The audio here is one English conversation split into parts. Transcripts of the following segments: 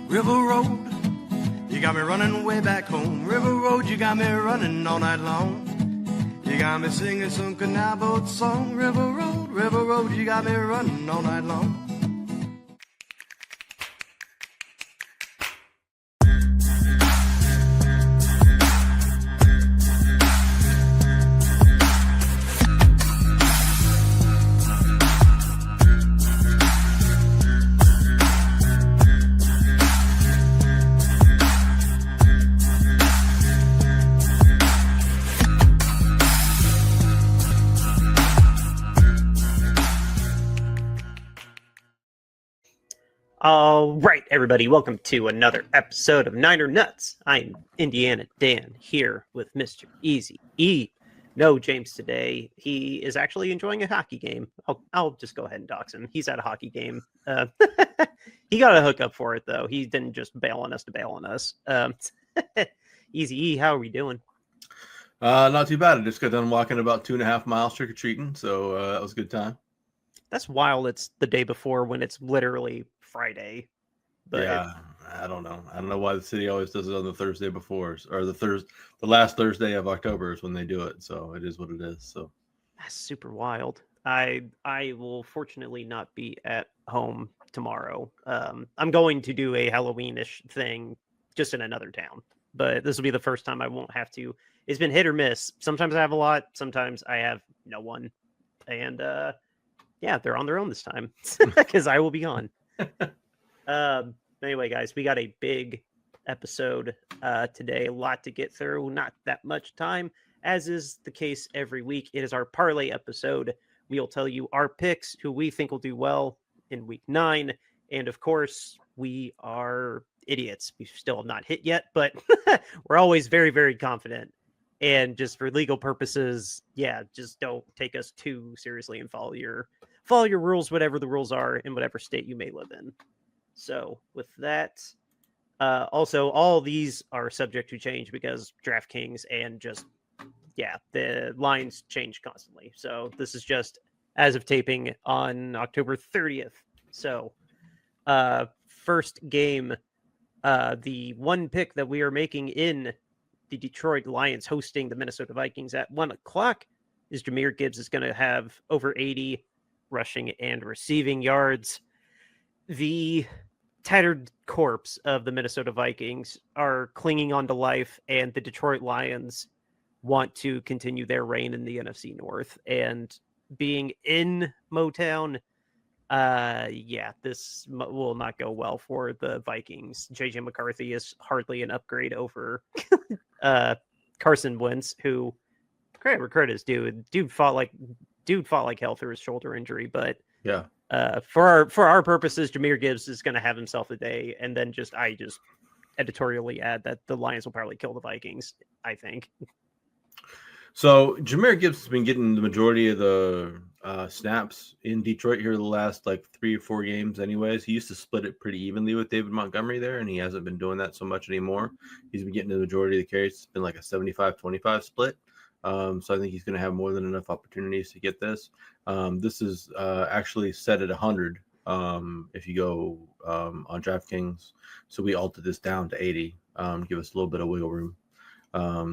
River Road, you got me running way back home. River Road, you got me running all night long. You got me singing some canal boat song. River Road, you got me running all night long. All right, everybody, welcome to another episode of Niner Nuts. I'm Indiana Dan here with Mr. Easy E. No James today. He is actually enjoying a hockey game. I'll just go ahead and dox him. He's at a hockey game. He got a hookup for it, though. He didn't just bail on us to bail on us. Easy E, how are we doing? Not too bad. I just got done walking about 2.5 miles trick-or-treating, so that was a good time. That's wild. It's the day before when it's literally Friday. But yeah, I don't know. I don't know why the city always does it on the Thursday before, or the last Thursday of October is when they do it. So it is what it is. So that's super wild. I will fortunately not be at home tomorrow. I'm going to do a Halloween-ish thing just in another town, but this will be the first time I won't have to. It's been hit or miss. Sometimes I have a lot. Sometimes I have no one. And yeah, they're on their own this time because I will be gone. Anyway, guys, we got a big episode today. A lot to get through. Not that much time, as is the case every week. It is our parlay episode. We'll tell you our picks, who we think will do well in week 9. And of course, we are idiots. We still have not hit yet, but we're always very, very confident. And just for legal purposes, yeah, just don't take us too seriously and follow your rules, whatever the rules are in whatever state you may live in. So with that, also all these are subject to change because DraftKings and just, yeah, the lines change constantly. So this is just as of taping on October 30th. So first game, the one pick that we are making in the Detroit Lions hosting the Minnesota Vikings at 1:00 is Jahmyr Gibbs is going to have over 80 rushing and receiving yards. The tattered corpse of the Minnesota Vikings are clinging on to life, and the Detroit Lions want to continue their reign in the NFC North. And being in Motown, yeah, this will not go well for the Vikings. JJ McCarthy is hardly an upgrade over Carson Wentz, who credit is due. Dude fought like hell through his shoulder injury, but yeah. For our purposes, Jahmyr Gibbs is going to have himself a day, and then I just editorially add that the Lions will probably kill the Vikings, I think. So Jahmyr Gibbs has been getting the majority of the snaps in Detroit here the last 3 or 4 games anyways. He used to split it pretty evenly with David Montgomery there, and he hasn't been doing that so much anymore. He's been getting the majority of the carries. It's been like a 75-25 split. So I think he's going to have more than enough opportunities to get this. This is actually set at 100 if you go on DraftKings. So we altered this down to 80, give us a little bit of wiggle room.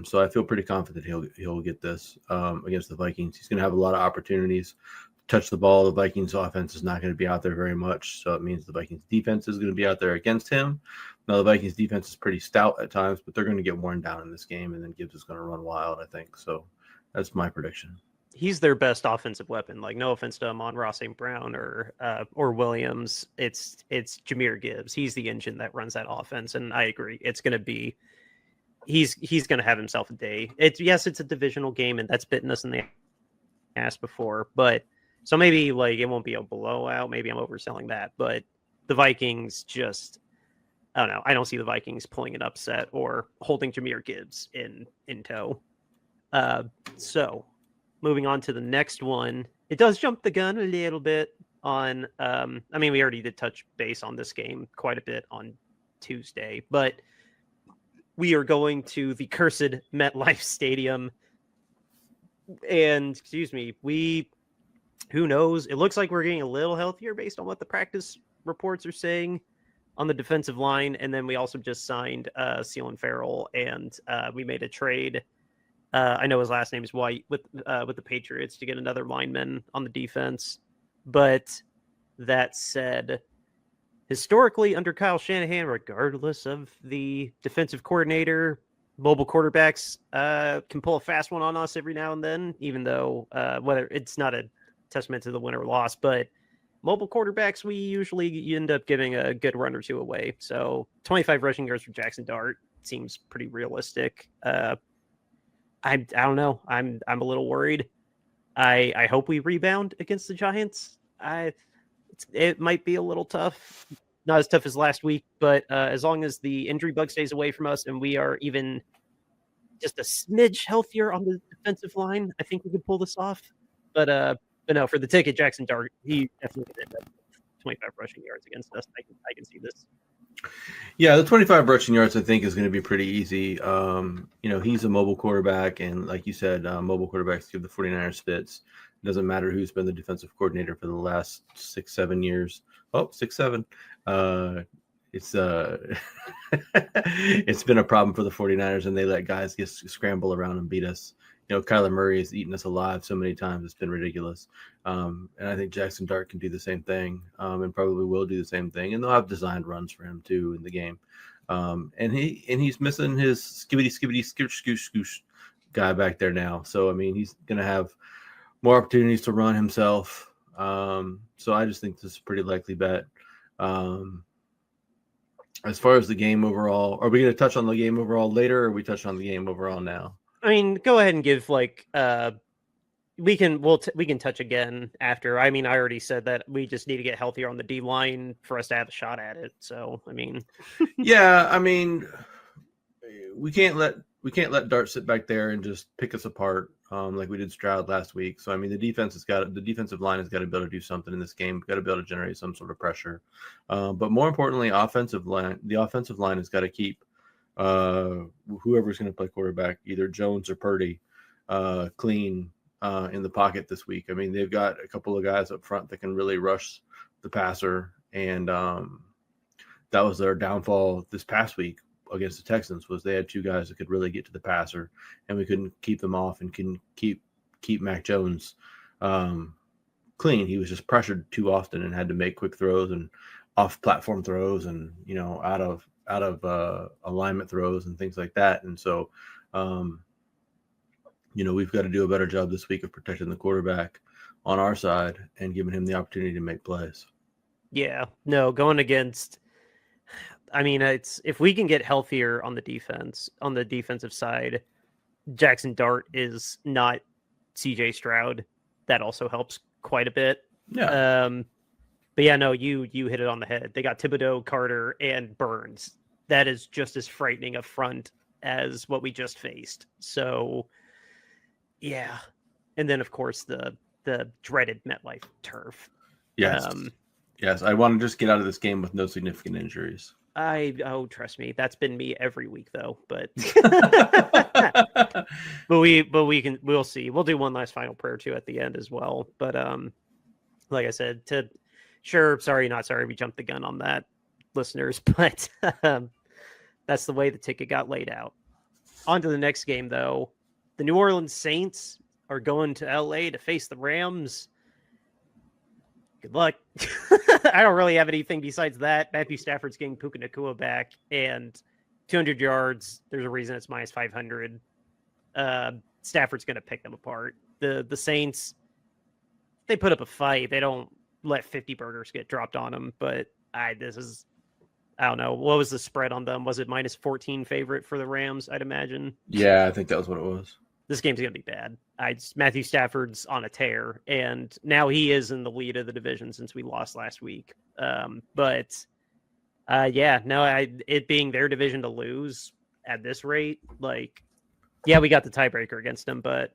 So I feel pretty confident he'll get this against the Vikings. He's going to have a lot of opportunities to touch the ball. The Vikings offense is not going to be out there very much, so it means the Vikings defense is going to be out there against him. Now the Vikings defense is pretty stout at times, but they're going to get worn down in this game, and then Gibbs is going to run wild, I think. So that's my prediction. He's their best offensive weapon. Like, no offense to Amon-Ra St. Brown or Williams, it's Jahmyr Gibbs. He's the engine that runs that offense, and I agree. It's going to be. He's going to have himself a day. It's a divisional game, and that's bitten us in the ass before. But so maybe it won't be a blowout. Maybe I'm overselling that. But the Vikings just, I don't know. I don't see the Vikings pulling an upset or holding Jahmyr Gibbs in tow. So moving on to the next one, it does jump the gun a little bit on. We already did touch base on this game quite a bit on Tuesday, but we are going to the cursed MetLife Stadium. And, who knows? It looks like we're getting a little healthier based on what the practice reports are saying. on the defensive line, and then we also just signed Sealan Farrell, and we made a trade. I know his last name is White with the Patriots to get another lineman on the defense. But that said, historically under Kyle Shanahan, regardless of the defensive coordinator, mobile quarterbacks can pull a fast one on us every now and then, even though whether it's not a testament to the win or loss, but mobile quarterbacks, we usually end up giving a good run or two away. So 25 rushing yards for Jackson Dart seems pretty realistic. I don't know. I'm a little worried. I hope we rebound against the Giants. It might be a little tough. Not as tough as last week, but as long as the injury bug stays away from us and we are even just a smidge healthier on the defensive line, I think we could pull this off. But no, for the ticket, Jackson Dart, he definitely could end up with 25 rushing yards against us. I can see this. Yeah, the 25 rushing yards I think is going to be pretty easy. He's a mobile quarterback, and like you said, mobile quarterbacks give the 49ers fits. It doesn't matter who's been the defensive coordinator for the last 6-7 years. Oh, 6-7. It's it's been a problem for the 49ers, and they let guys just scramble around and beat us. Kyler Murray has eaten us alive so many times. It's been ridiculous. And I think Jackson Dart can do the same thing, and probably will do the same thing. And they'll have designed runs for him too in the game. And he's missing his skibbity skoosh scoosh guy back there now. So, I mean, he's going to have more opportunities to run himself. So I just think this is a pretty likely bet. As far as the game overall, are we going to touch on the game overall later, or are we touch on the game overall now? I mean, go ahead and give we can touch again after. I mean, I already said that we just need to get healthier on the D line for us to have a shot at it. So, I mean, yeah, I mean, we can't let Dart sit back there and just pick us apart like we did Stroud last week. So, I mean, the defensive line has got to be able to do something in this game. Got to be able to generate some sort of pressure. But more importantly, the offensive line has got to keep whoever's going to play quarterback, either Jones or Purdy, clean in the pocket this week. I mean, they've got a couple of guys up front that can really rush the passer, and that was their downfall this past week against the Texans. Was they had two guys that could really get to the passer, and we couldn't keep them off and can keep Mac Jones clean. He was just pressured too often and had to make quick throws and off platform throws, and out of alignment throws and things like that. And so, we've got to do a better job this week of protecting the quarterback on our side and giving him the opportunity to make plays. Yeah, no, going against, I mean, it's if we can get healthier on the defensive side, Jackson Dart is not CJ Stroud. That also helps quite a bit. Yeah. But yeah, no, you hit it on the head. They got Thibodeau, Carter, and Burns. That is just as frightening a front as what we just faced. So, yeah. And then, of course, the dreaded MetLife turf. Yes. Yes. I want to just get out of this game with no significant injuries. Trust me, that's been me every week though. But we'll see. We'll do one last final prayer too at the end as well. But like I said, sorry, not sorry, we jumped the gun on that, listeners, but that's the way the ticket got laid out. On to the next game, though. The New Orleans Saints are going to LA to face the Rams. Good luck. I don't really have anything besides that. Matthew Stafford's getting Puka Nacua back, and 200 yards. There's a reason it's minus 500. Stafford's going to pick them apart. The Saints, they put up a fight. They don't let 50 burgers get dropped on them, but I don't know. What was the spread on them? Was it minus 14 favorite for the Rams, I'd imagine? Yeah, I think that was what it was. This game's going to be bad. Matthew Stafford's on a tear, and now he is in the lead of the division since we lost last week. It being their division to lose at this rate, we got the tiebreaker against them, but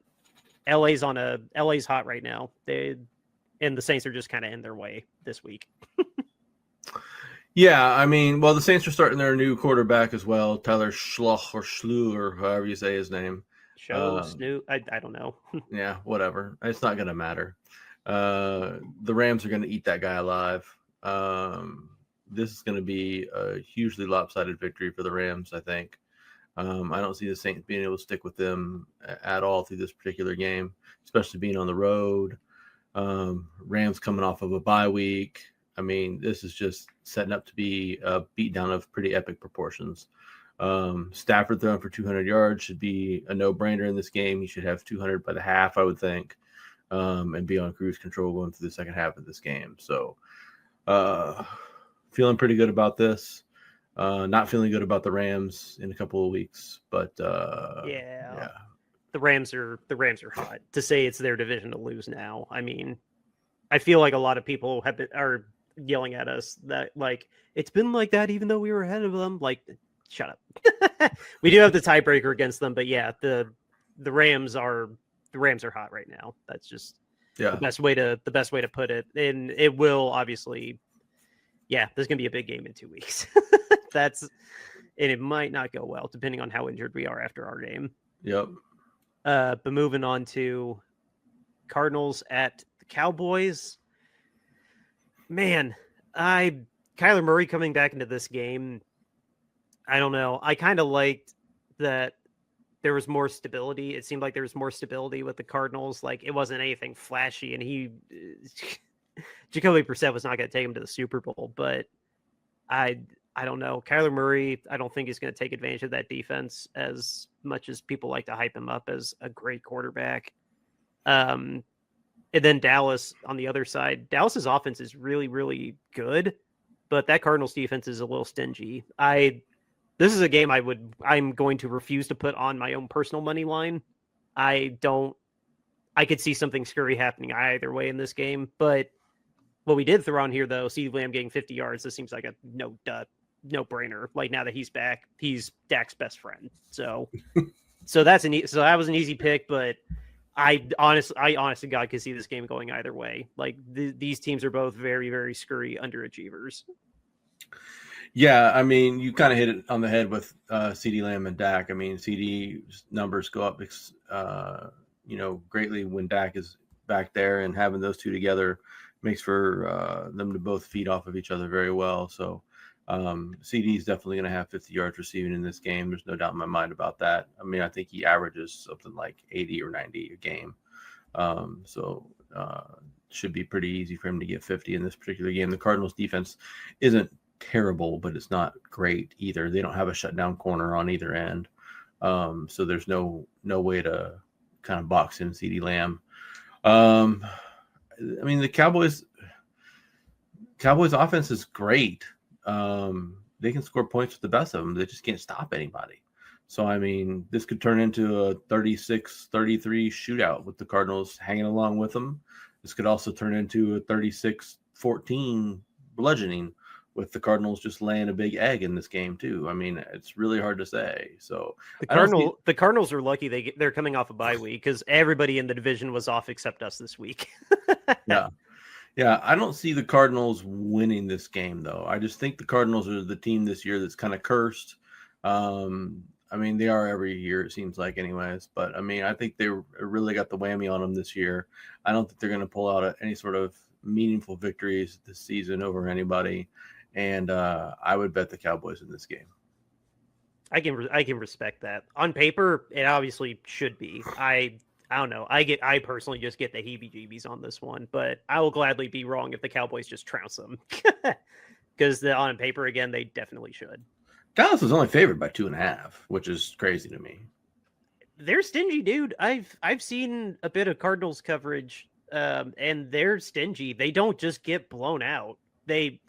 LA's hot right now. And the Saints are just kind of in their way this week. Yeah, I mean, well, the Saints are starting their new quarterback as well, Tyler Schluch or however you say his name. Snoop. I don't know. Yeah, whatever. It's not going to matter. The Rams are going to eat that guy alive. this is going to be a hugely lopsided victory for the Rams, I think. I don't see the Saints being able to stick with them at all through this particular game, especially being on the road. Rams coming off of a bye week. I mean, this is just setting up to be a beatdown of pretty epic proportions. Stafford throwing for 200 yards should be a no-brainer in this game. He should have 200 by the half, I would think, and be on cruise control going through the second half of this game. So feeling pretty good about this. Not feeling good about the Rams in a couple of weeks, but yeah. The Rams are hot. To say it's their division to lose now, I mean, I feel like a lot of people are yelling at us that like it's been like that even though we were ahead of them. Like, shut up. We do have the tiebreaker against them, but yeah, the Rams are hot right now. That's just the best way to put it. And it will obviously, there's gonna be a big game in 2 weeks. And it might not go well depending on how injured we are after our game. Yep. But moving on to Cardinals at the Cowboys. Man, Kyler Murray coming back into this game, I don't know. I kind of liked that there was more stability. It seemed like there was more stability with the Cardinals. Like, it wasn't anything flashy, and Jacoby Brissett was not going to take him to the Super Bowl, but I don't know. Kyler Murray, I don't think he's going to take advantage of that defense as much as people like to hype him up as a great quarterback. And then Dallas on the other side. Dallas's offense is really, really good, but that Cardinals defense is a little stingy. This is a game I'm going to refuse to put on my own personal money line. I could see something scary happening either way in this game, but what we did throw on here though, CeeDee Lamb getting 50 yards, this seems like a no-brainer. Like, now that he's back, he's Dak's best friend. So that was an easy pick, but I honestly God could see this game going either way. Like, these teams are both very, very scurry underachievers. Yeah, I mean, you kind of hit it on the head with CeeDee Lamb and Dak. I mean, CeeDee's numbers go up, greatly when Dak is back there, and having those two together makes for them to both feed off of each other very well. So CD is definitely going to have 50 yards receiving in this game. There's no doubt in my mind about that. I mean, I think he averages something like 80 or 90 a game. Should be pretty easy for him to get 50 in this particular game. The Cardinals defense isn't terrible, but it's not great either. They don't have a shutdown corner on either end. So there's no way to kind of box in CeeDee Lamb. I mean, the Cowboys offense is great. They can score points with the best of them. They just can't stop anybody. So, I mean, this could turn into a 36-33 shootout with the Cardinals hanging along with them. This could also turn into a 36-14 bludgeoning with the Cardinals just laying a big egg in this game too. I mean, it's really hard to say. So the Cardinals are lucky they're coming off a bye week because everybody in the division was off except us this week. Yeah. I don't see the Cardinals winning this game though. I just think the Cardinals are the team this year that's kind of cursed. I mean, they are every year, it seems like anyways, but I mean, I think they really got the whammy on them this year. I don't think they're going to pull out any sort of meaningful victories this season over anybody. And I would bet the Cowboys in this game. I can respect that. On paper, it obviously should be. I don't know. I personally just get the heebie-jeebies on this one, but I will gladly be wrong if the Cowboys just trounce them. Because on paper, again, they definitely should. Dallas is only favored by 2.5, which is crazy to me. They're stingy, dude. I've seen a bit of Cardinals coverage, and they're stingy. They don't just get blown out. They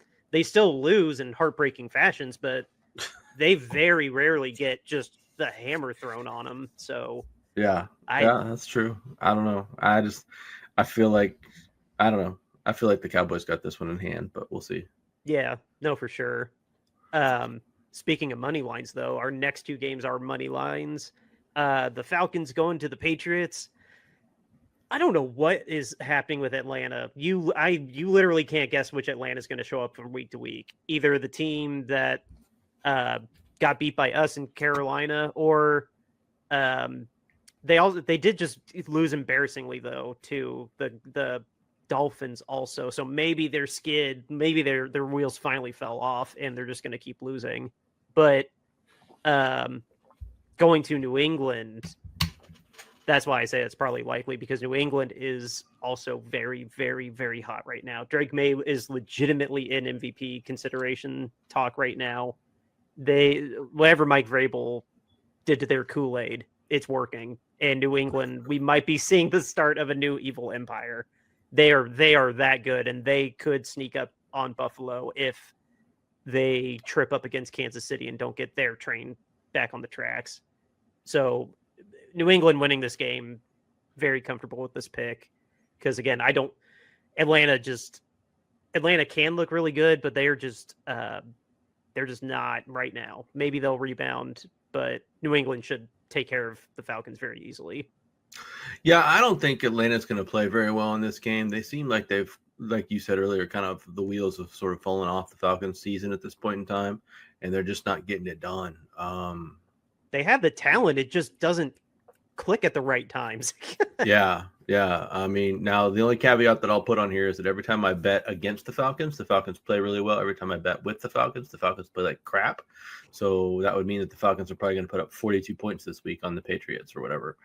still lose in heartbreaking fashions, but they very rarely get just the hammer thrown on them. So yeah, that's true. I don't know. I feel like the Cowboys got this one in hand, but we'll see. Yeah, no, for sure. Speaking of money lines, though, our next two games are money lines. The Falcons going to the Patriots. I don't know what is happening with Atlanta. You literally can't guess which Atlanta is going to show up from week to week. Either the team that got beat by us in Carolina, or they did just lose embarrassingly though to the Dolphins also. So maybe they're skid, maybe their wheels finally fell off and they're just going to keep losing. But going to New England, that's why I say it's probably likely, because New England is also very, very, very hot right now. Drake May is legitimately in MVP consideration talk right now. Whatever Mike Vrabel did to their Kool-Aid, it's working. And New England, we might be seeing the start of a new evil empire. They are that good, and they could sneak up on Buffalo if they trip up against Kansas City and don't get their train back on the tracks. So New England winning this game, very comfortable with this pick. Because again, Atlanta can look really good, but they're just not right now. Maybe they'll rebound, but New England should take care of the Falcons very easily. Yeah, I don't think Atlanta's going to play very well in this game. They seem like they've, like you said earlier, kind of the wheels have sort of fallen off the Falcons season at this point in time, and they're just not getting it done. They have the talent. It just doesn't click at the right times. Yeah. I mean, now the only caveat that I'll put on here is that every time I bet against the Falcons play really well. Every time I bet with the Falcons play like crap. So that would mean that the Falcons are probably going to put up 42 points this week on the Patriots or whatever.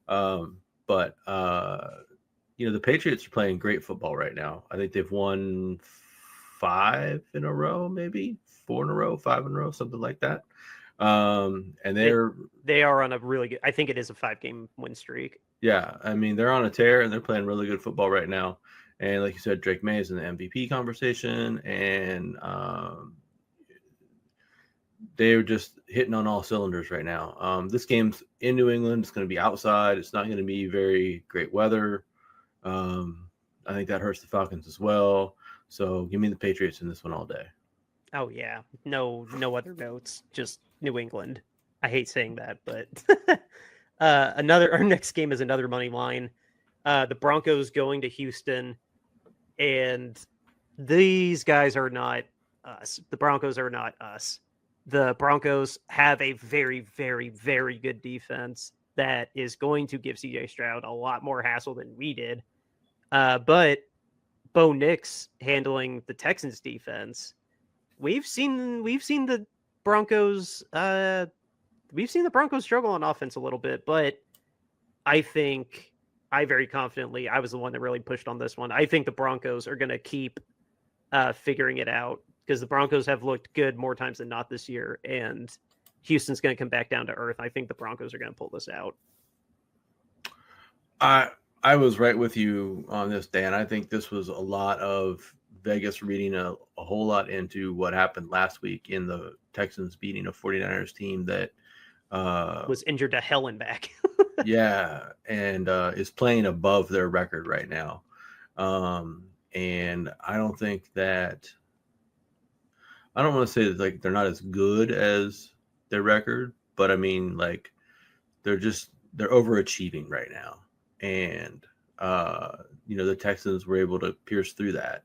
But the Patriots are playing great football right now. I think they've won 5 in a row, maybe 4 in a row, 5 in a row, something like that. And they are on a really good, I think it is a 5-game win streak. Yeah, I mean, they're on a tear and they're playing really good football right now. And like you said, Drake May is in the MVP conversation, and they're just hitting on all cylinders right now. This game's in New England. It's going to be outside. It's not going to be very great weather. I think that hurts the Falcons as well. So give me the Patriots in this one all day. Oh, yeah. No other notes. Just New England. I hate saying that, but our next game is another money line. The Broncos going to Houston, and these guys are not us. The Broncos are not us. The Broncos have a very, very, very good defense that is going to give CJ Stroud a lot more hassle than we did. But Bo Nix handling the Texans defense, we've seen the Broncos struggle on offense a little bit, but I think I was the one that really pushed on this one. I think the Broncos are going to keep figuring it out, because the Broncos have looked good more times than not this year, and Houston's going to come back down to earth. I think the Broncos are going to pull this out. I was right with you on this, Dan. I think this was a lot of Vegas reading a whole lot into what happened last week in the Texans beating a 49ers team that was injured to hell and back. Yeah, and is playing above their record right now. And I don't think that – I don't want to say that like they're not as good as their record, but I mean, like, they're overachieving right now. And, the Texans were able to pierce through that.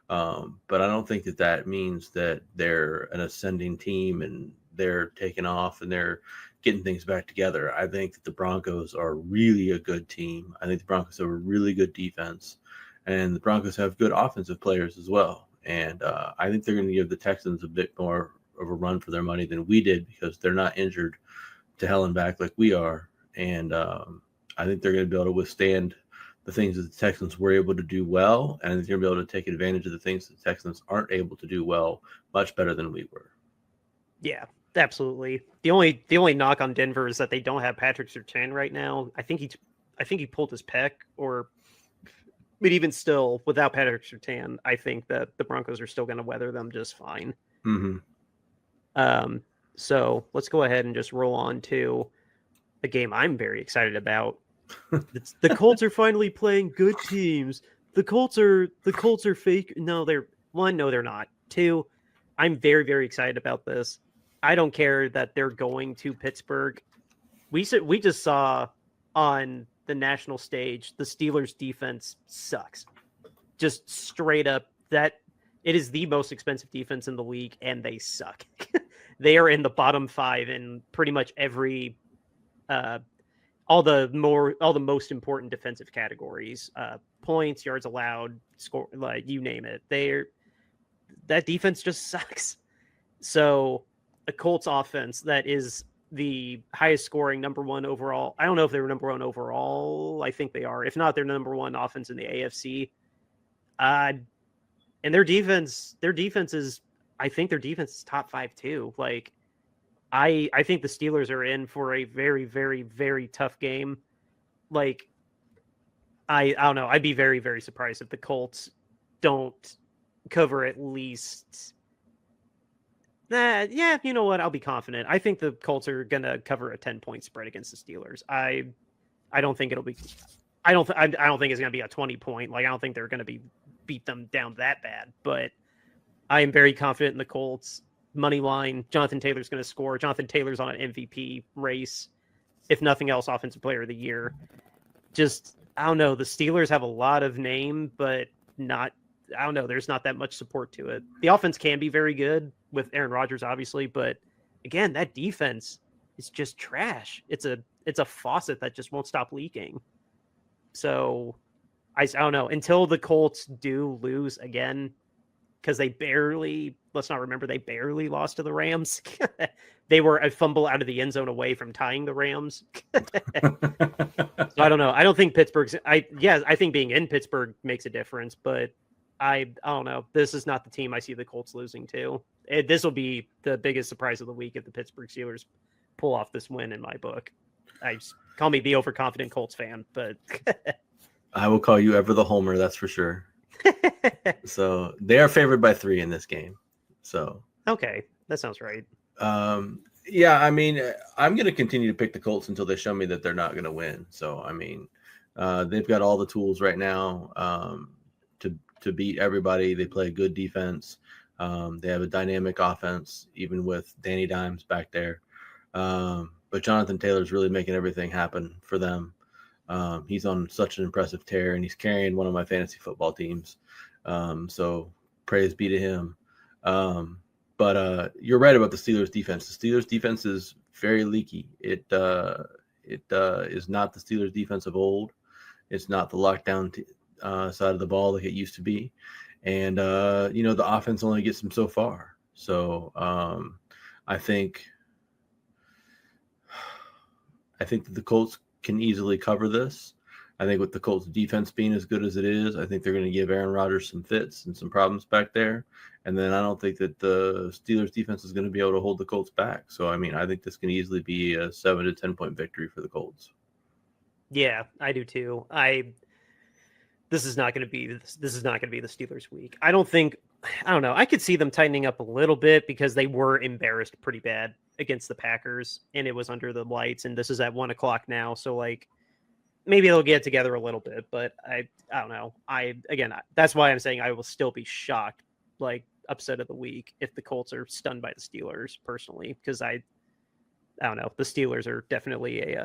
But I don't think that means that they're an ascending team and they're taking off and they're getting things back together. I think that the Broncos are really a good team. I think the Broncos have a really good defense, and the Broncos have good offensive players as well. And I think they're going to give the Texans a bit more of a run for their money than we did, because they're not injured to hell and back like we are. And I think they're going to be able to withstand the things that the Texans were able to do well, and they're going to be able to take advantage of the things that the Texans aren't able to do well much better than we were. Yeah, absolutely. The only knock on Denver is that they don't have Patrick Surtain right now. I think he pulled his pec, but even still, without Patrick Surtain, I think that the Broncos are still going to weather them just fine. Mm-hmm. So let's go ahead and just roll on to a game I'm very excited about. The Colts are finally playing good teams. The Colts are fake. No, they're not. 2, I'm very, very excited about this. I don't care that they're going to Pittsburgh. We just saw on the national stage, the Steelers defense sucks. Just straight up, that it is the most expensive defense in the league, and they suck. They are in the bottom 5 in pretty much every all the most important defensive categories. points, yards allowed, score, like you name it. That defense just sucks. So a Colts offense that is the highest scoring number one overall. I don't know if they were number one overall. I think they are. If not, they're number one offense in the AFC. And their defense is, I think their defense is top 5 too. Like I think the Steelers are in for a very, very, very tough game. Like I don't know. I'd be very, very surprised if the Colts don't cover at least. Yeah, you know what? I'll be confident. I think the Colts are gonna cover a 10-point spread against the Steelers. I don't think it'll be. I don't think it's gonna be a 20-point. Like I don't think they're gonna beat them down that bad. But I am very confident in the Colts. Money line. Jonathan Taylor's gonna score. Jonathan Taylor's on an MVP race. If nothing else, Offensive Player of the Year. Just I don't know. The Steelers have a lot of name, but not. I don't know. There's not that much support to it. The offense can be very good with Aaron Rodgers, obviously, but again, that defense is just trash. It's a faucet that just won't stop leaking. So I don't know until the Colts do lose again, because they barely lost to the Rams. They were a fumble out of the end zone away from tying the Rams. So I don't know. I don't think Pittsburgh's. I think being in Pittsburgh makes a difference, but I don't know. This is not the team I see the Colts losing to. This will be the biggest surprise of the week if the Pittsburgh Steelers pull off this win in my book. Call me the overconfident Colts fan, but I will call you ever the homer. That's for sure. So they are favored by 3 in this game. So okay, that sounds right. Yeah, I mean, I'm going to continue to pick the Colts until they show me that they're not going to win. So I mean, they've got all the tools right now to beat everybody. They play good defense. They have a dynamic offense, even with Danny Dimes back there. But Jonathan Taylor's really making everything happen for them. He's on such an impressive tear, and he's carrying one of my fantasy football teams. So praise be to him. But you're right about the Steelers defense. The Steelers defense is very leaky. It is not the Steelers defense of old. It's not the lockdown side of the ball like it used to be. And, the offense only gets them so far. So I think that the Colts can easily cover this. I think with the Colts defense being as good as it is, I think they're going to give Aaron Rodgers some fits and some problems back there. And then I don't think that the Steelers defense is going to be able to hold the Colts back. So, I mean, I think this can easily be a 7 to 10 point victory for the Colts. Yeah, I do too. This is not going to be the Steelers week. I don't know. I could see them tightening up a little bit because they were embarrassed pretty bad against the Packers, and it was under the lights, and this is at 1:00 now. So like maybe they'll get together a little bit, but I don't know. That's why I'm saying I will still be shocked, like upset of the week, if the Colts are stunned by the Steelers personally, because I don't know. The Steelers are definitely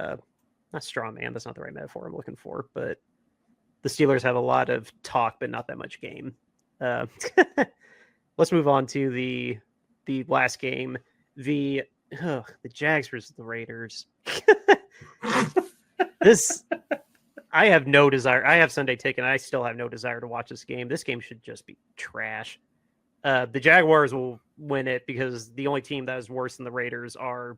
not straw man. That's not the right metaphor I'm looking for, but the Steelers have a lot of talk, but not that much game. Let's move on to the last game. The Jags versus the Raiders. I have no desire. I have Sunday Ticket, and I still have no desire to watch this game. This game should just be trash. The Jaguars will win it because the only team that is worse than the Raiders are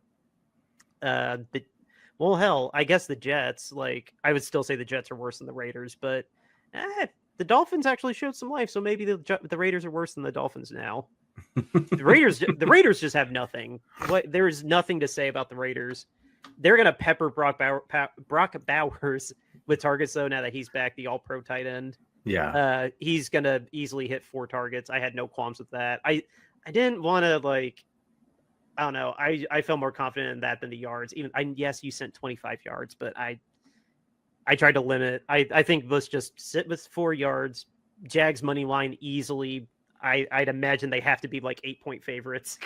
I guess the Jets. Like, I would still say the Jets are worse than the Raiders, but the Dolphins actually showed some life, so maybe the Raiders are worse than the Dolphins now. The Raiders just have nothing. There's nothing to say about the Raiders. They're gonna pepper Brock Bowers with targets though. Now that he's back, the All-Pro tight end. Yeah, he's gonna easily hit 4 targets. I had no qualms with that. I didn't want to I don't know. I felt more confident in that than the yards. Yes, you sent 25 yards, but I tried to limit. I think let's just sit with 4 yards. Jags money line easily. I'd imagine they have to be like 8-point favorites.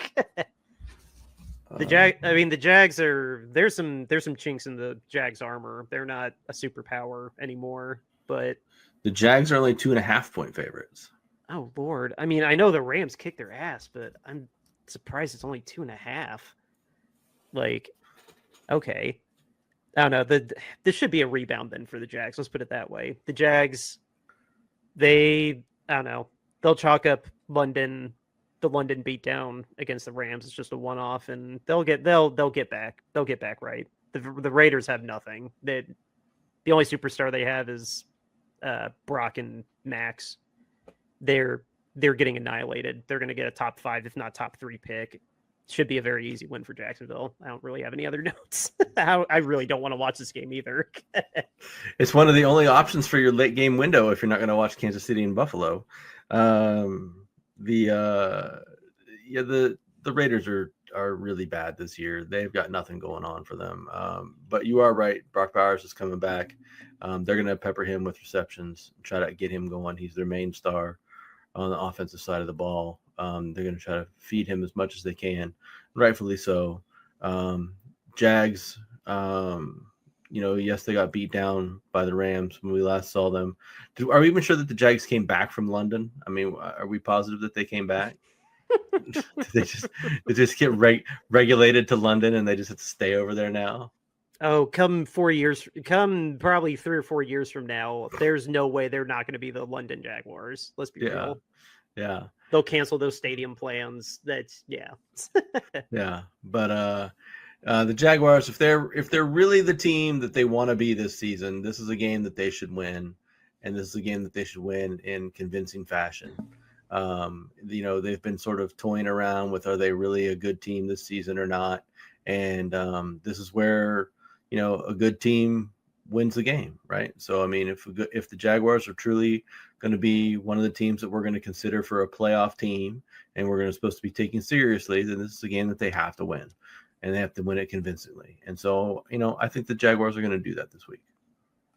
The Jags are there's some chinks in the Jags armor. They're not a superpower anymore, but the Jags are only 2.5-point favorites. Oh Lord. I mean, I know the Rams kicked their ass, but I'm surprised it's only 2.5. Like, okay. I don't know. This should be a rebound then for the Jags. Let's put it that way. The Jags, I don't know. They'll chalk up the London beatdown against the Rams. It's just a one-off, and they'll get back. They'll get back right. The Raiders have nothing. The only superstar they have is Brock and Max. They're getting annihilated. They're going to get a top 5, if not top 3 pick. Should be a very easy win for Jacksonville. I don't really have any other notes. I really don't want to watch this game either. It's one of the only options for your late game window if you're not going to watch Kansas City and Buffalo. The Raiders are really bad this year. They've got nothing going on for them. But you are right. Brock Bowers is coming back. They're going to pepper him with receptions, try to get him going. He's their main star on the offensive side of the ball. They're going to try to feed him as much as they can, rightfully so. Jags, yes, they got beat down by the Rams when we last saw them. Are we even sure that the Jags came back from London? I mean, are we positive that they came back? they just get regulated to London and they just have to stay over there now? Oh, come probably 3 or 4 years from now, there's no way they're not going to be the London Jaguars. Let's be real. Yeah. They'll cancel those stadium plans. Yeah. But the Jaguars, if they're really the team that they want to be this season, this is a game that they should win, and this is a game that they should win in convincing fashion. They've been sort of toying around with, are they really a good team this season or not? And this is where a good team wins the game, right? So I mean, if the Jaguars are truly going to be one of the teams that we're going to consider for a playoff team, and we're supposed to be taking seriously, then this is a game that they have to win, and they have to win it convincingly. And so, I think the Jaguars are going to do that this week.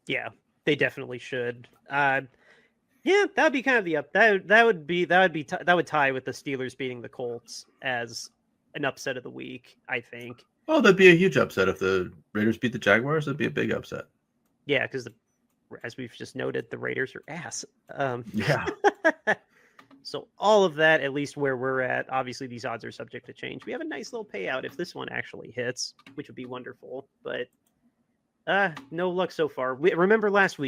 Yeah, they definitely should. That'd be kind of that would tie with the Steelers beating the Colts as an upset of the week, I think. Oh, that'd be a huge upset if the Raiders beat the Jaguars. That'd be a big upset. Yeah, because as we've just noted, the Raiders are ass. Yeah. So all of that, at least where we're at, obviously these odds are subject to change. We have a nice little payout if this one actually hits, which would be wonderful. But no luck so far. Remember last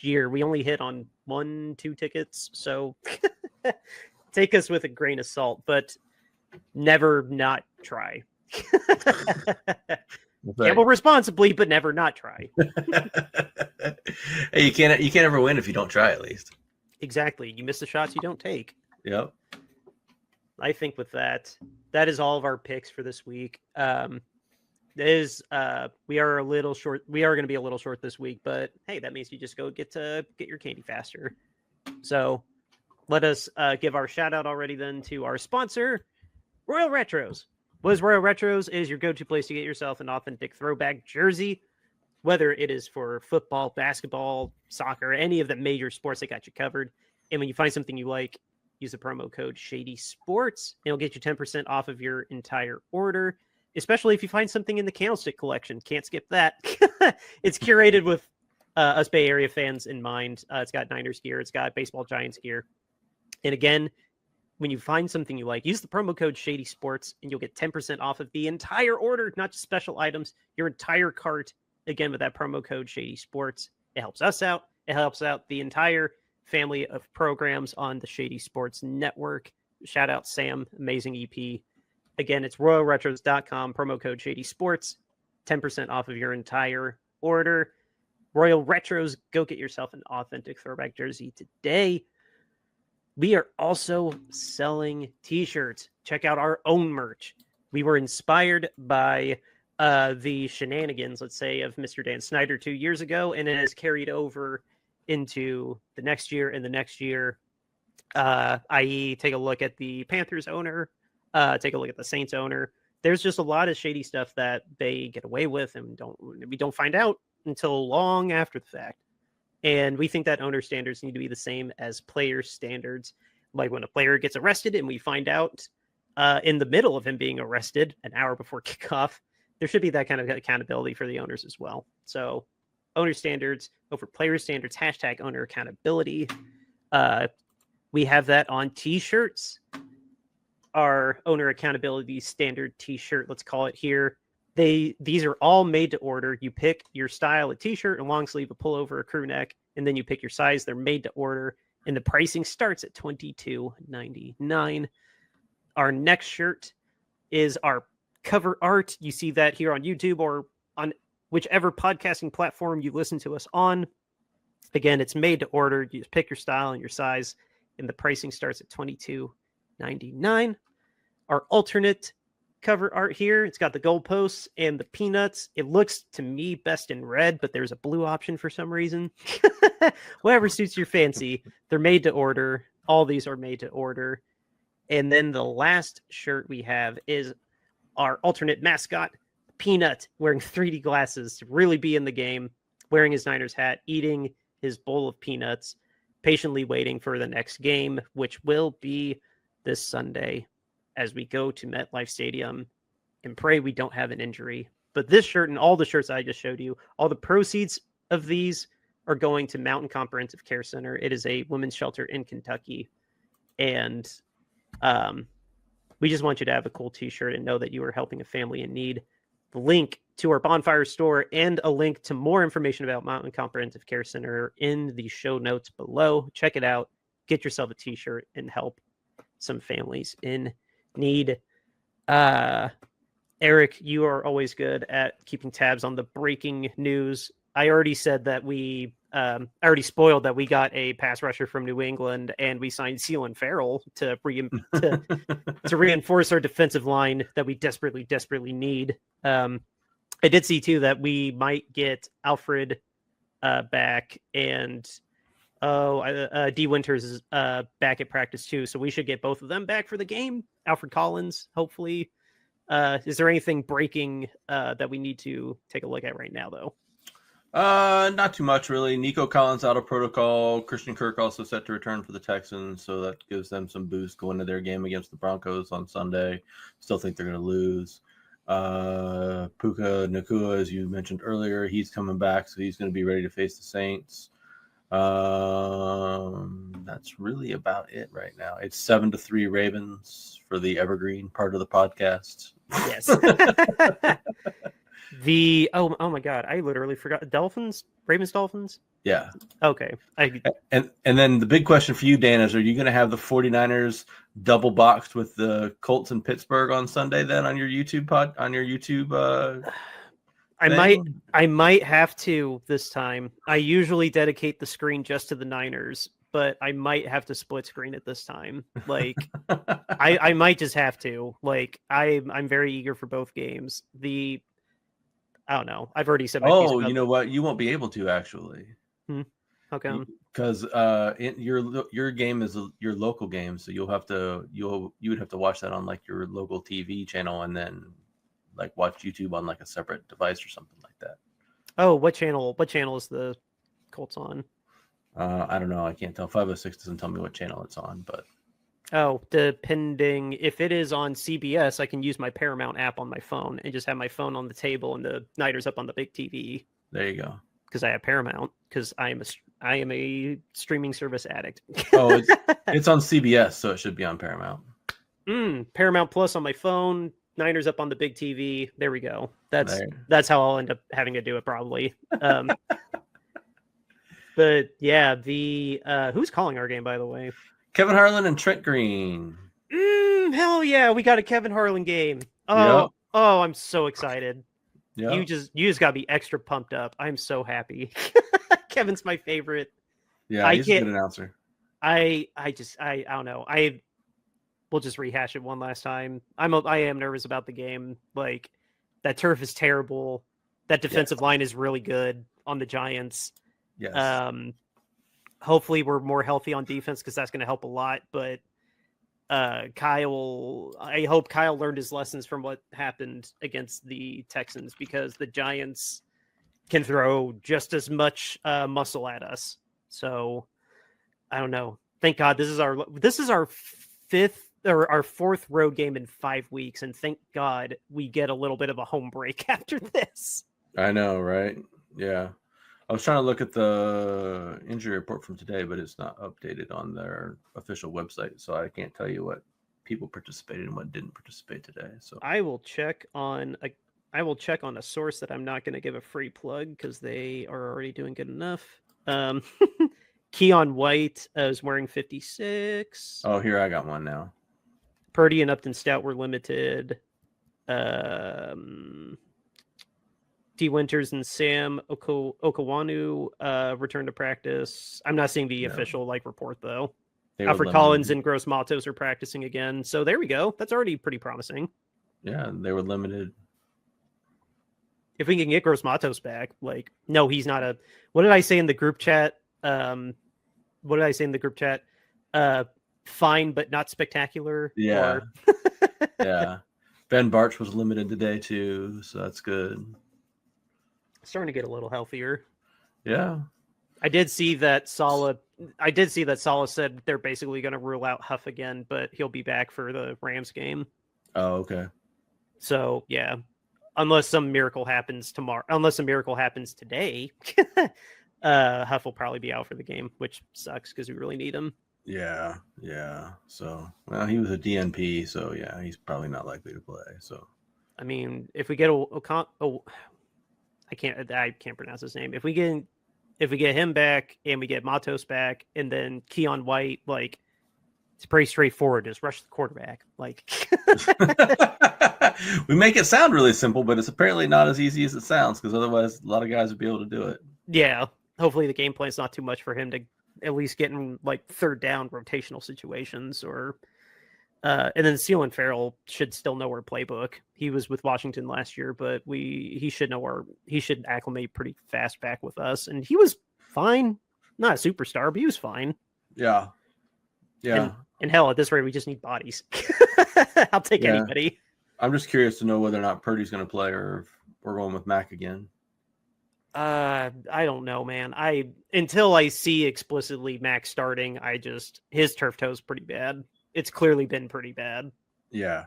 year, we only hit on 1-2 tickets. So take us with a grain of salt, but never not try. Gamble responsibly, but never not try. Hey, you can't ever win if you don't try, at least. Exactly. You miss the shots you don't take. Yep. I think with that is all of our picks for this week. We are a little short. We are going to be a little short this week, but hey, that means you just go get your candy faster. So let us give our shout out already then to our sponsor, Royal Retros. What is Royal Retros? Is your go-to place to get yourself an authentic throwback jersey, whether it is for football, basketball, soccer, any of the major sports that got you covered. And when you find something you like, use the promo code Shady Sports. It'll get you 10% off of your entire order, especially if you find something in the Candlestick collection. Can't skip that. It's curated with us Bay Area fans in mind. It's got Niners gear. It's got baseball Giants gear. And again, when you find something you like, use the promo code Shady Sports, and you'll get 10% off of the entire order, not just special items, your entire cart. Again, with that promo code Shady Sports, it helps us out. It helps out the entire family of programs on the Shady Sports Network. Shout out Sam, amazing EP. Again, it's royalretros.com, promo code Shady Sports, 10% off of your entire order. Royal Retros, go get yourself an authentic throwback jersey today. We are also selling t-shirts. Check out our own merch. We were inspired by the shenanigans, let's say, of Mr. Dan Snyder 2 years ago, and it has carried over into the next year and the next year, i.e. take a look at the Panthers owner, take a look at the Saints owner. There's just a lot of shady stuff that they get away with, and we don't find out until long after the fact. And we think that owner standards need to be the same as player standards. Like when a player gets arrested and we find out in the middle of him being arrested an hour before kickoff, there should be that kind of accountability for the owners as well. So owner standards over player standards, hashtag owner accountability. We have that on t-shirts. Our owner accountability standard t-shirt, let's call it here. These are all made to order. You pick your style, a t-shirt, a long sleeve, a pullover, a crew neck, and then you pick your size. They're made to order. and the pricing starts at $22.99. Our next shirt is our cover art. You see that here on YouTube or on whichever podcasting platform you listen to us on. Again, it's made to order. You just pick your style and your size, and the pricing starts at $22.99. Our alternate cover art here, it's got the goalposts and the peanuts. It looks to me best in red, but there's a blue option for some reason. Whatever suits your fancy. They're made to order. All these are made to order. And then the last shirt we have is our alternate mascot, Peanut, wearing 3D glasses to really be in the game, wearing his Niners hat, eating his bowl of peanuts, patiently waiting for the next game, which will be this Sunday as we go to MetLife Stadium and pray we don't have an injury. But this shirt and all the shirts I just showed you, all the proceeds of these are going to Mountain Comprehensive Care Center. It is a women's shelter in Kentucky. And we just want you to have a cool t-shirt and know that you are helping a family in need. The link to our Bonfire store and a link to more information about Mountain Comprehensive Care Center in the show notes below. Check it out. Get yourself a t-shirt and help some families in need. Eric, you are always good at keeping tabs on the breaking news. I already said that I already spoiled that we got a pass rusher from New England and we signed Sealan Farrell to reinforce our defensive line that we desperately need. I did see too that we might get Alfred back, and D Winters is back at practice too, so we should get both of them back for the game. Alfred Collins, hopefully. Is there anything breaking that we need to take a look at right now, though? Not too much, really. Nico Collins out of protocol. Christian Kirk also set to return for the Texans, so that gives them some boost going to their game against the Broncos on Sunday. Still think they're going to lose. Puka Nacua, as you mentioned earlier, he's coming back, so he's going to be ready to face the Saints. That's really about it right now. It's 7-3 Ravens for the evergreen part of the podcast. Yes. Oh my god, I literally forgot. Ravens Dolphins? Yeah. Okay. And then the big question for you, Dan, is are you going to have the 49ers double boxed with the Colts in Pittsburgh on Sunday then on your YouTube I might have to this time. I usually dedicate the screen just to the Niners, but I might have to split screen it this time. Like I might just have to. Like I'm very eager for both games. I don't know. I've already said my piece about you know what? You won't be able to actually. How come? Because your game is your local game, so you would have to watch that on like your local TV channel and then like watch YouTube on like a separate device or something like that. Oh, what channel? What channel is the Colts on? I don't know. I can't tell. 506 doesn't tell me what channel it's on, but depending if it is on CBS, I can use my Paramount app on my phone and just have my phone on the table and the Niners up on the big TV. There you go. Because I have Paramount. Because I am a streaming service addict. Oh, it's on CBS, so it should be on Paramount. Paramount Plus on my phone. Niners up on the big TV. There we go. That's how I'll end up having to do it probably. But yeah, who's calling our game, by the way? Kevin Harlan and Trent Green. Hell yeah, we got a Kevin Harlan game. Oh, I'm so excited. Yep. You just gotta be extra pumped up. I'm so happy. Kevin's my favorite. Yeah, he's a good announcer. I don't know. We'll just rehash it one last time. I am nervous about the game. Like that turf is terrible. That defensive line is really good on the Giants. Yes. Hopefully we're more healthy on defense because that's going to help a lot. But I hope Kyle learned his lessons from what happened against the Texans, because the Giants can throw just as much muscle at us. So I don't know. Thank God this is our fifth or our fourth road game in 5 weeks, and thank God we get a little bit of a home break after this. I know, right? Yeah. I was trying to look at the injury report from today, but it's not updated on their official website, so I can't tell you what people participated and what didn't participate today. So I will check on a source that I'm not going to give a free plug because they are already doing good enough. Keon White is wearing 56. Oh, here I got one now. Purdy and Upton Stout were limited. D. Winters and Sam Okawanu returned to practice. I'm not seeing the official report though. Alfred Collins and Gross Matos are practicing again. So there we go. That's already pretty promising. Yeah, they were limited. If we can get Gross Matos back, no, he's not a. What did I say in the group chat? Fine, but not spectacular. Yeah. Yeah. Ben Barch was limited today too, so that's good. Starting to get a little healthier. Yeah. I did see that Saleh said they're basically going to rule out Huff again, but he'll be back for the Rams game. Oh, okay. So, yeah. Unless some miracle happens today, Huff will probably be out for the game, which sucks because we really need him. Yeah. So, well, he was a DNP, so yeah, he's probably not likely to play. So, I mean, if we get I can't pronounce his name. If we get him back and we get Matos back and then Keon White, it's pretty straightforward. Just rush the quarterback. We make it sound really simple, but it's apparently not as easy as it sounds because otherwise a lot of guys would be able to do it. Yeah. Hopefully the game plan's not too much for him to at least get in third down rotational situations or and then Seal and Farrell should still know our playbook. He was with Washington last year, but he should acclimate pretty fast back with us. And he was fine. Not a superstar, but he was fine. Yeah. And hell, at this rate, we just need bodies. I'll take anybody. I'm just curious to know whether or not Purdy's going to play or if we're going with Mac again. I don't know, man. Until I see explicitly Mac starting, his turf toe is pretty bad. It's clearly been pretty bad. Yeah.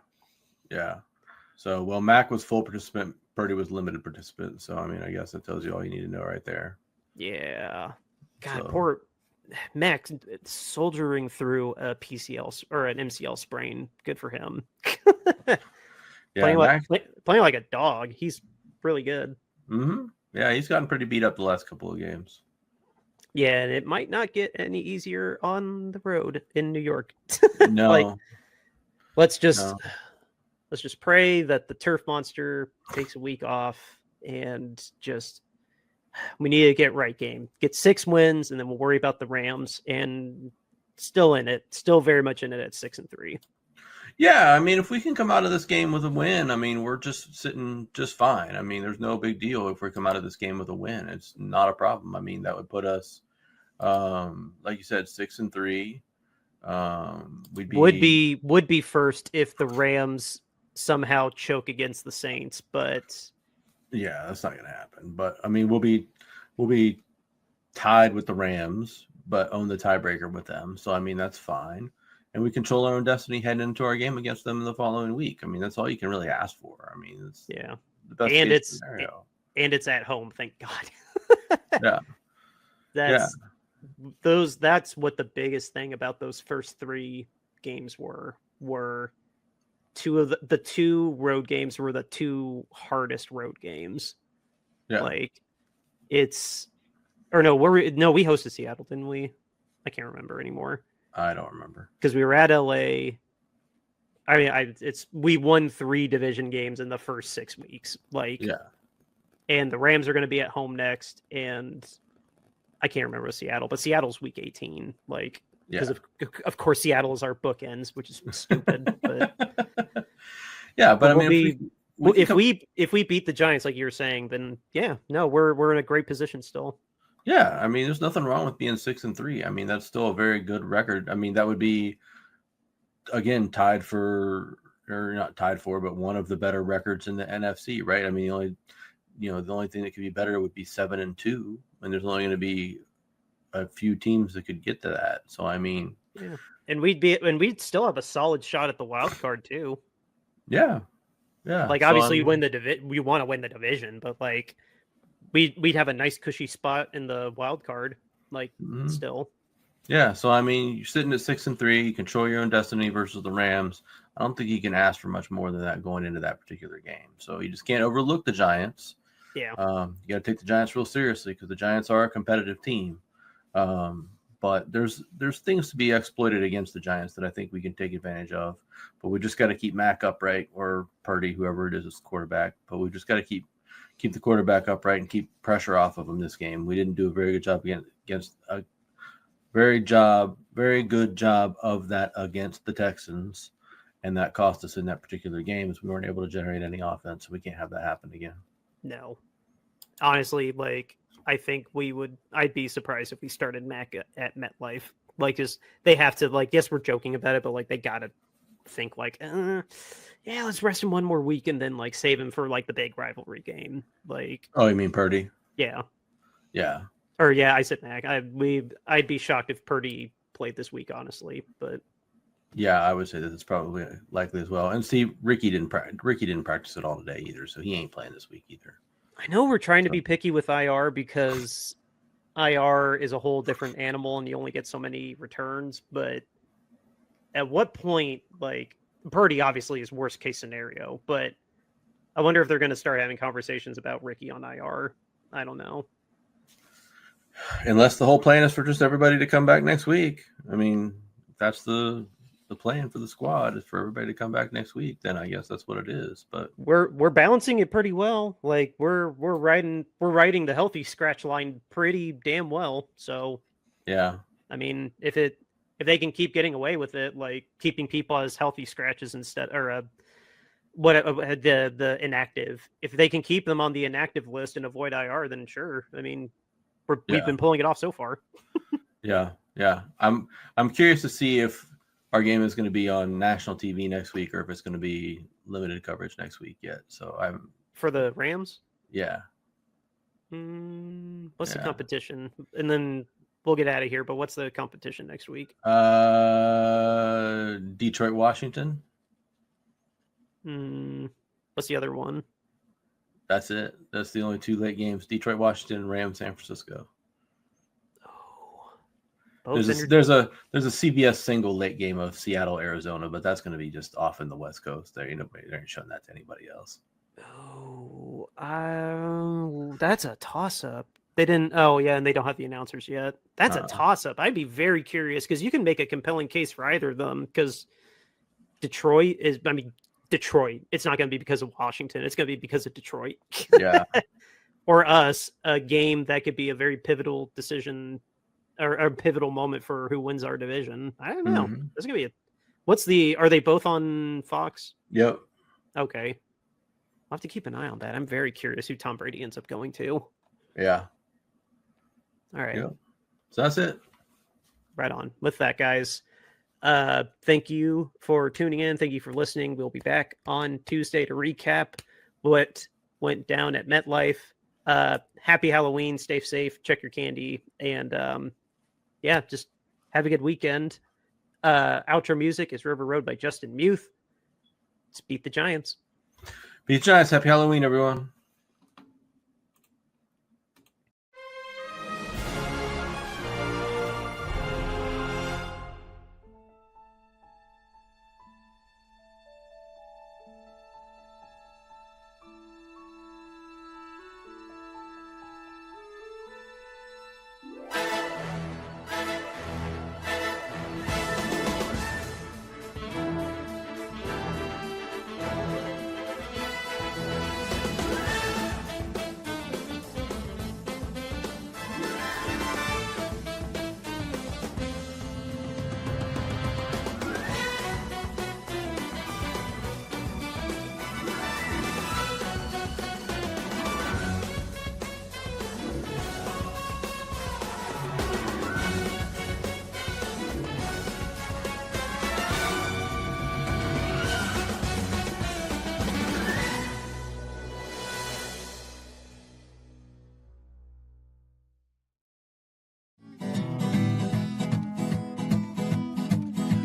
So, Mac was full participant. Purdy was limited participant. So, I mean, I guess that tells you all you need to know right there. Yeah. God, poor Mac soldiering through a PCL or an MCL sprain. Good for him. Playing like a dog. He's really good. Mm-hmm. Yeah, he's gotten pretty beat up the last couple of games. Yeah, and it might not get any easier on the road in New York. No. Let's just pray that the turf monster takes a week off and we need to get right game. Get 6 wins and then we'll worry about the Rams and still very much in it at 6-3. Yeah, I mean, if we can come out of this game with a win, I mean, we're just sitting just fine. I mean, there's no big deal if we come out of this game with a win. It's not a problem. I mean, that would put us, like you said, 6-3. Would be first if the Rams somehow choke against the Saints, but yeah, that's not going to happen. But I mean, we'll be tied with the Rams, but own the tiebreaker with them. So I mean, that's fine. And we control our own destiny heading into our game against them in the following week. I mean, that's all you can really ask for. I mean, it's the best case scenario. And it's at home, thank God. Yeah. That's what the biggest thing about those first 3 games were two of the 2 road games were the 2 hardest road games. Yeah. We hosted Seattle, didn't we? I can't remember anymore. I don't remember because we were at LA. I mean, we won 3 division games in the first 6 weeks. And the Rams are going to be at home next, and I can't remember Seattle, but Seattle's week 18. Because of course Seattle is our bookends, which is stupid. But yeah, but I mean, if we beat the Giants, like you were saying, then we're in a great position still. Yeah, I mean, there's nothing wrong with being 6-3. I mean, that's still a very good record. I mean, that would be, again, tied for, or not tied for, but one of the better records in the NFC, right? I mean, the only thing that could be better would be 7-2, and there's only going to be a few teams that could get to that. So, I mean, and we'd still have a solid shot at the wild card too. Yeah. Obviously, we want to win the division, but we'd have a nice cushy spot in the wild card, still. Yeah, so I mean, you're sitting at 6-3, you control your own destiny versus the Rams. I don't think you can ask for much more than that going into that particular game. So you just can't overlook the Giants. Yeah. You got to take the Giants real seriously because the Giants are a competitive team. but there's things to be exploited against the Giants that I think we can take advantage of. But we just got to keep Mac upright, or Purdy, whoever it is quarterback. But we just got to keep the quarterback upright and keep pressure off of him this game. We didn't do a very good job against a very good job of that against the Texans, and that cost us in that particular game as we weren't able to generate any offense. So we can't have that happen again. No, honestly, like I think I'd be surprised if we started Mac at MetLife. Like, just they have to, like, yes, we're joking about it, but like they gotta think like, yeah, let's rest him one more week and then like save him for like the big rivalry game. Like, oh, you mean Purdy? Yeah. Or yeah, I said Mac. I'd be shocked if Purdy played this week, honestly. But yeah, I would say that it's probably likely as well. And see, Ricky didn't practice at all today either, so he ain't playing this week either. I know we're trying to be picky with IR because IR is a whole different animal and you only get so many returns. But at what point, like, Purdy obviously is worst case scenario, but I wonder if they're going to start having conversations about Ricky on IR. I don't know. Unless the whole plan is for just everybody to come back next week. I mean, that's the plan for the squad is for everybody to come back next week. Then I guess that's what it is. But we're balancing it pretty well. Like we're riding the healthy scratch line pretty damn well. So yeah, I mean, if they can keep getting away with it, like keeping people as healthy scratches instead, or the inactive, if they can keep them on the inactive list and avoid IR, then sure. I mean, we've been pulling it off so far. Yeah. I'm curious to see if our game is going to be on national TV next week or if it's going to be limited coverage next week yet. So I'm for the Rams. Yeah. What's the competition? And then we'll get out of here. But what's the competition next week? Detroit, Washington. What's the other one? That's it. That's the only two late games. Detroit, Washington, Rams, San Francisco. Oh. There's a CBS single late game of Seattle, Arizona, but that's going to be just off in the West Coast. They ain't showing that to anybody else. Oh, that's a toss-up. They didn't. Oh, yeah, and they don't have the announcers yet. That's a toss-up. I'd be very curious because you can make a compelling case for either of them. Because Detroit. It's not going to be because of Washington. It's going to be because of Detroit. Yeah. Or us, a game that could be a very pivotal decision or a pivotal moment for who wins our division. I don't know. There's going to be are they both on Fox? Yep. Okay. I'll have to keep an eye on that. I'm very curious who Tom Brady ends up going to. Yeah. All right. Yep. So that's it. Right on. With that, guys, thank you for tuning in. Thank you for listening. We'll be back on Tuesday to recap what went down at MetLife. Happy Halloween. Stay safe. Check your candy. And just have a good weekend. Outro music is River Road by Justin Muth. Let's beat the Giants. Beat the Giants. Happy Halloween, everyone.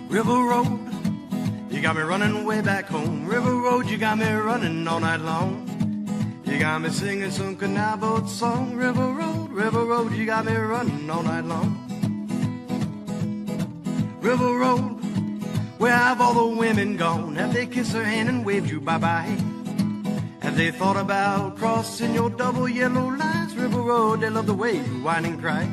River Road, you got me running way back home. River Road, you got me running all night long. You got me singing some canal boat song. River Road, you got me running all night long. River Road, where have all the women gone? Have they kissed her hand and waved you bye-bye? Have they thought about crossing your double yellow lines? River Road, they love the way you whine and cry.